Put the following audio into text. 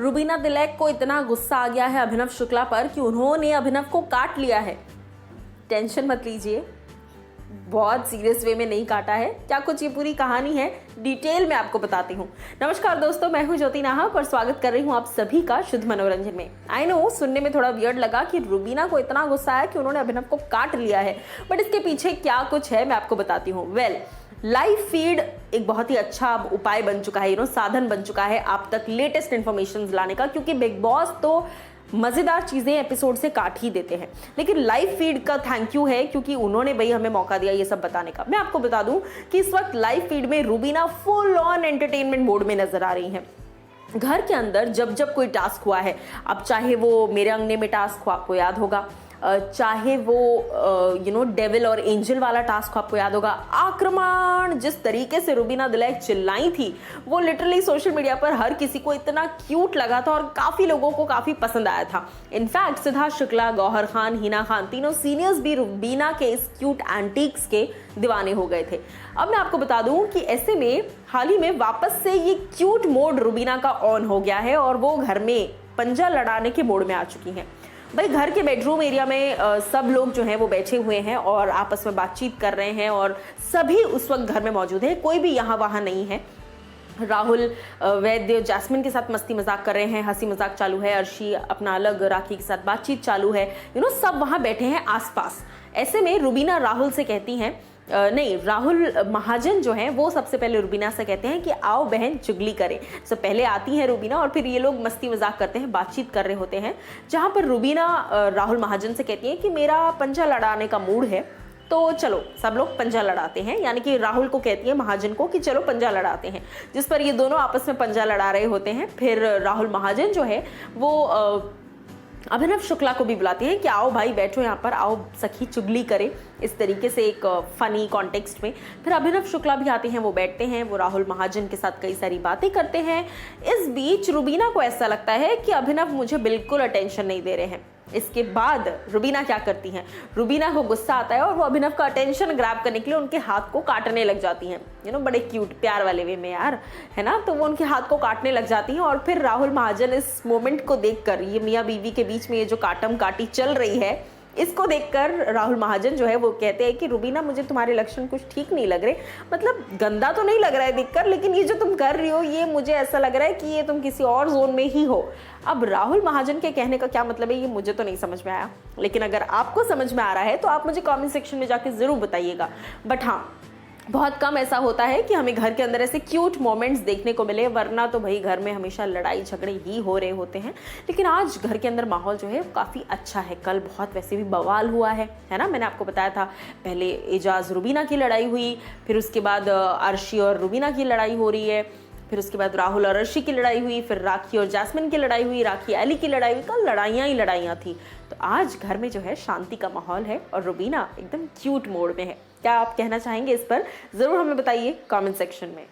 रुबीना तिलक को इतना गुस्सा आ गया है अभिनव शुक्ला पर कि उन्होंने अभिनव को काट लिया है। टेंशन मत लीजिए, बहुत सीरियस वे में नहीं काटा है। क्या कुछ ये पूरी कहानी है, डिटेल में आपको बताती हूँ। नमस्कार दोस्तों, मैं हूँ ज्योति नाहक और स्वागत कर रही हूँ आप सभी का शुद्ध मनोरंजन में। आई नो, सुनने में थोड़ा वियर्ड लगा कि रुबीना को इतना गुस्सा है कि उन्होंने अभिनव को काट लिया है, बट इसके पीछे क्या कुछ है मैं आपको बताती हूँ। लाइव फीड एक बहुत ही अच्छा उपाय बन चुका है, साधन बन चुका है आप तक लेटेस्ट इन्फॉर्मेशन लाने का, क्योंकि बिग बॉस तो मजेदार चीजें एपिसोड से काट ही देते हैं, लेकिन लाइव फीड का थैंक यू है क्योंकि उन्होंने भाई हमें मौका दिया ये सब बताने का। मैं आपको बता दूं कि इस वक्त लाइव फीड में Rubina full on entertainment mode में नजर आ रही हैं। घर के अंदर जब जब कोई टास्क हुआ है, अब चाहे वो मेरे अंगने में टास्क हो, आपको याद होगा, चाहे वो डेविल और एंजल वाला टास्क आपको याद होगा, आक्रमण जिस तरीके से रुबीना तिलक चिल्लाई थी वो लिटरली सोशल मीडिया पर हर किसी को इतना क्यूट लगा था और काफी लोगों को काफी पसंद आया था। इनफैक्ट सिद्धार्थ शुक्ला, गौहर खान, हिना खान, तीनों सीनियर्स भी रुबीना के इस क्यूट एंटीक्स के दीवाने हो गए थे। अब मैं आपको बता दूं कि ऐसे में हाल ही में वापस से ये क्यूट मोड रुबीना का ऑन हो गया है और वो घर में पंजा लड़ाने के मोड में आ चुकी हैं। भाई घर के बेडरूम एरिया में सब लोग जो हैं वो बैठे हुए हैं और आपस में बातचीत कर रहे हैं और सभी उस वक्त घर में मौजूद है, कोई भी यहाँ वहाँ नहीं है। राहुल वैद्य जैस्मिन के साथ मस्ती मजाक कर रहे हैं, हंसी मजाक चालू है, अर्शी अपना अलग, राखी के साथ बातचीत चालू है, सब वहाँ बैठे हैं आसपास। ऐसे में रुबीना राहुल से कहती हैं, नहीं, राहुल महाजन जो हैं वो सबसे पहले रुबीना से कहते हैं कि आओ बहन चुगली करें। तो पहले आती हैं रुबीना और फिर ये लोग मस्ती मजाक करते हैं, बातचीत कर रहे होते हैं, जहां पर रुबीना राहुल महाजन से कहती है कि मेरा पंजा लड़ाने का मूड है, तो चलो सब लोग पंजा लड़ाते हैं। यानी कि राहुल को कहती है महाजन को कि चलो पंजा लड़ाते हैं, जिस पर ये दोनों आपस में पंजा लड़ा रहे होते हैं। फिर राहुल महाजन जो है वो अभिनव शुक्ला को भी बुलाते हैं कि आओ भाई बैठो यहाँ पर, आओ सखी चुगली करें, इस तरीके से एक फनी कॉन्टेक्स्ट में। फिर अभिनव शुक्ला भी आते हैं, वो बैठते हैं, वो राहुल महाजन के साथ कई सारी बातें करते हैं। इस बीच रुबीना को ऐसा लगता है कि अभिनव मुझे बिल्कुल अटेंशन नहीं दे रहे हैं। इसके बाद रुबीना क्या करती हैं, रुबीना को गुस्सा आता है और वो अभिनव का अटेंशन ग्रैब करने के लिए उनके हाथ को काटने लग जाती हैं। बड़े क्यूट प्यार वाले वे में यार, है ना। तो वो उनके हाथ को काटने लग जाती हैं और फिर राहुल महाजन इस मोमेंट को देखकर, ये मियाँ बीवी के बीच में ये जो काटम काटी चल रही है, इसको देखकर राहुल महाजन जो है वो कहते हैं कि रुबीना मुझे तुम्हारे लक्षण कुछ ठीक नहीं लग रहे। मतलब गंदा तो नहीं लग रहा है देखकर, लेकिन ये जो तुम कर रही हो ये मुझे ऐसा लग रहा है कि ये तुम किसी और जोन में ही हो। अब राहुल महाजन के कहने का क्या मतलब है ये मुझे तो नहीं समझ में आया, लेकिन अगर आपको समझ में आ रहा है तो आप मुझे कमेंट सेक्शन में जाके जरूर बताइएगा। बट हाँ, बहुत कम ऐसा होता है कि हमें घर के अंदर ऐसे क्यूट मोमेंट्स देखने को मिले, वरना तो भाई घर में हमेशा लड़ाई झगड़े ही हो रहे होते हैं। लेकिन आज घर के अंदर माहौल जो है काफ़ी अच्छा है। कल बहुत वैसे भी बवाल हुआ है ना। मैंने आपको बताया था, पहले एजाज रुबीना की लड़ाई हुई, फिर उसके बाद अर्शी और रुबीना की लड़ाई हो रही है, फिर उसके बाद राहुल और अर्शी की लड़ाई हुई, फिर राखी और जैस्मिन की लड़ाई हुई, राखी एली की लड़ाई हुई। कल लड़ाइयाँ ही लड़ाइयाँ थी। तो आज घर में जो है शांति का माहौल है और रुबीना एकदम क्यूट मोड में है। क्या आप कहना चाहेंगे इस पर? ज़रूर हमें बताइए कमेंट सेक्शन में।